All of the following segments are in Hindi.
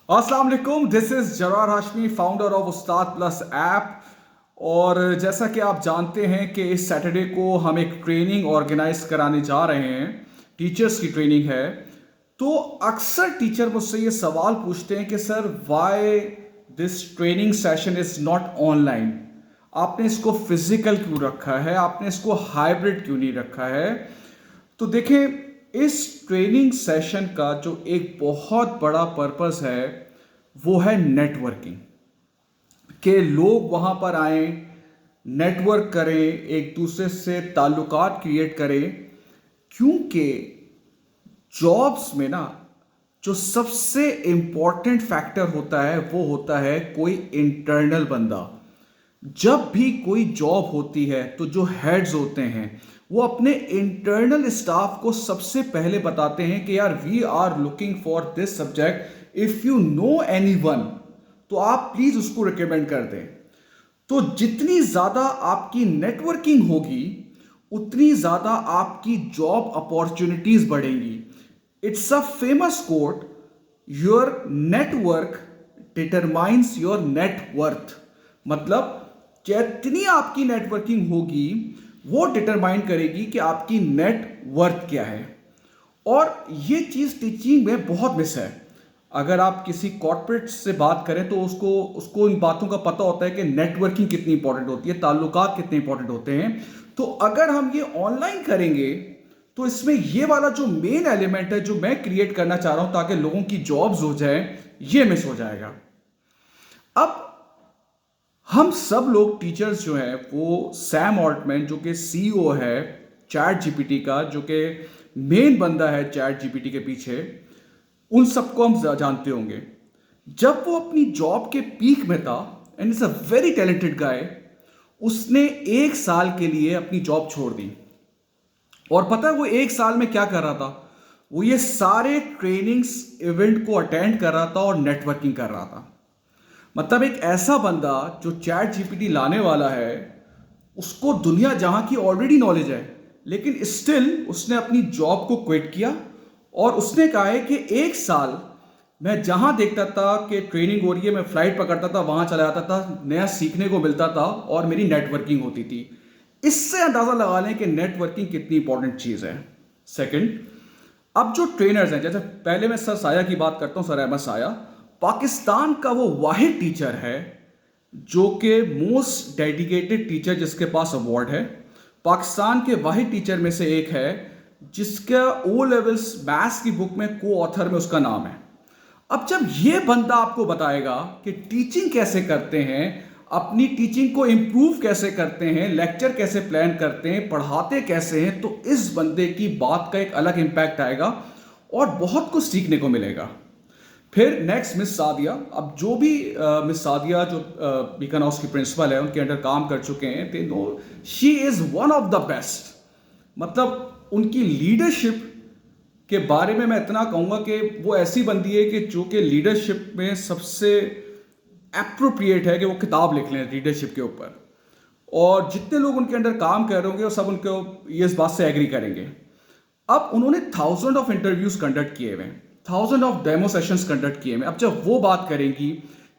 अस्सलाम वालेकुम, this is Zarar Hashmi, founder of Ustad plus app. और जैसा कि आप जानते हैं कि इस सैटरडे को हम एक ट्रेनिंग ऑर्गेनाइज कराने जा रहे हैं। टीचर्स की ट्रेनिंग है। तो अक्सर टीचर मुझसे ये सवाल पूछते हैं कि sir why this training session is not online. आपने इसको फिजिकल क्यों रखा है, आपने इसको हाइब्रिड क्यों नहीं रखा है। तो देखें, इस ट्रेनिंग सेशन का जो एक बहुत बड़ा पर्पस है वो है नेटवर्किंग। कि लोग वहाँ पर आए, नेटवर्क करें, एक दूसरे से ताल्लुकात क्रिएट करें। क्योंकि जॉब्स में ना जो सबसे इंपॉर्टेंट फैक्टर होता है वो होता है कोई इंटरनल बंदा। जब भी कोई जॉब होती है तो जो हेड्स होते हैं वो अपने इंटरनल स्टाफ को सबसे पहले बताते हैं कि यार we are looking for this subject, if you know anyone तो आप प्लीज उसको रिकमेंड कर दें। तो जितनी ज्यादा आपकी नेटवर्किंग होगी उतनी ज्यादा आपकी जॉब अपॉर्चुनिटीज बढ़ेंगी। It's a famous quote, your network determines your net worth. मतलब जितनी आपकी नेटवर्किंग होगी वो डिटरमाइन करेगी कि आपकी नेट वर्थ क्या है। और ये चीज़ टीचिंग में बहुत मिस है। अगर आप किसी कॉर्पोरेट से बात करें तो उसको उसको इन बातों का पता होता है कि नेटवर्किंग कितनी इंपॉर्टेंट होती है, ताल्लुकात कितने इंपॉर्टेंट होते हैं। तो अगर हम ये ऑनलाइन करेंगे तो इसमें ये वाला जो मेन एलिमेंट है जो मैं क्रिएट करना चाह रहा हूं ताकि लोगों की जॉब्स हो जाए, ये मिस हो जाएगा। अब हम सब लोग टीचर्स जो है वो सैम ऑल्टमैन जो कि सीईओ है चैट जीपीटी का, जो कि मेन बंदा है चैट जीपीटी के पीछे, उन सबको हम जानते होंगे। जब वो अपनी जॉब के पीक में था, and is a very talented guy, उसने 1 साल के लिए अपनी जॉब छोड़ दी। और पता है वो 1 साल में क्या कर रहा था? वो ये सारे ट्रेनिंग्स इवेंट को अटेंड कर रहा था और नेटवर्किंग कर रहा था। मतलब एक ऐसा बंदा जो चैट जीपीटी लाने वाला है, उसको दुनिया जहां की ऑलरेडी नॉलेज है, लेकिन स्टिल उसने अपनी जॉब को क्विट किया। और उसने कहा है कि 1 साल मैं जहां देखता था कि ट्रेनिंग हो रही है, मैं फ्लाइट पकड़ता था, वहां चला जाता था, नया सीखने को मिलता था और मेरी नेटवर्किंग होती थी। इससे अंदाजा लगा लें कि नेटवर्किंग कितनी इंपॉर्टेंट चीज है। सेकंड, अब जो ट्रेनर्स हैं, जैसे पहले मैं सर साया की बात करता हूं, सर अहमद साया पाकिस्तान का वो वाहिद टीचर है जो कि मोस्ट डेडिकेटेड टीचर जिसके पास अवार्ड है। पाकिस्तान के वाहिद टीचर में से एक है जिसका ओ लेवल्स मैथ्स की बुक में को ऑथर में उसका नाम है। अब जब ये बंदा आपको बताएगा कि टीचिंग कैसे करते हैं, अपनी टीचिंग को इंप्रूव कैसे करते हैं, लेक्चर कैसे प्लान करते हैं, पढ़ाते कैसे हैं, तो इस बंदे की बात का एक अलग इंपैक्ट आएगा और बहुत कुछ सीखने को मिलेगा। फिर नेक्स्ट मिस सादिया। अब जो भी मिस सादिया जो बीकन हाउस की प्रिंसिपल है, उनके अंडर काम कर चुके हैं, they know she is one of the best. मतलब उनकी लीडरशिप के बारे में मैं इतना कहूंगा कि वो ऐसी बंदी है कि जो कि लीडरशिप में सबसे एप्रोप्रिएट है कि वो किताब लिख लें लीडरशिप के ऊपर। और जितने लोग उनके अंडर काम कर रहे होंगे वो सब उनको ये इस बात से एग्री करेंगे। अब उन्होंने थाउजेंड ऑफ इंटरव्यूज कंडक्ट किए हुए हैं, thousand of demo sessions conduct किए हुए। अब जब वो बात करेंगी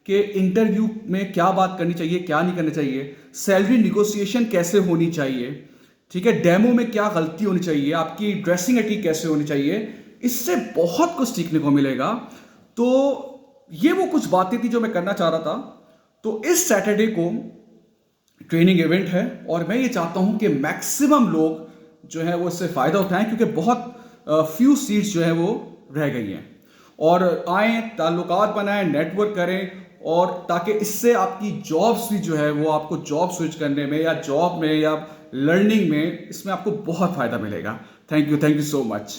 कि इंटरव्यू में क्या बात करनी चाहिए, क्या नहीं करनी चाहिए, सैलरी निगोशिएशन कैसे होनी चाहिए, ठीक है, डेमो में क्या गलती होनी चाहिए, आपकी ड्रेसिंग एटिक कैसे होनी चाहिए, इससे बहुत कुछ सीखने को मिलेगा। तो ये वो कुछ बातें थी जो मैं करना चाह रहा था। तो इस सैटरडे को ट्रेनिंग इवेंट है और मैं ये चाहता हूं कि मैक्सिमम लोग जो है वो इससे फायदा उठाएं, क्योंकि बहुत फ्यू सीट्स जो है वो रह गई हैं। और आए, ताल्लुकात बनाएं, नेटवर्क करें, और ताकि इससे आपकी जॉब्स भी जो है वो आपको जॉब स्विच करने में या जॉब में या लर्निंग में इसमें आपको बहुत फायदा मिलेगा। Thank you so much.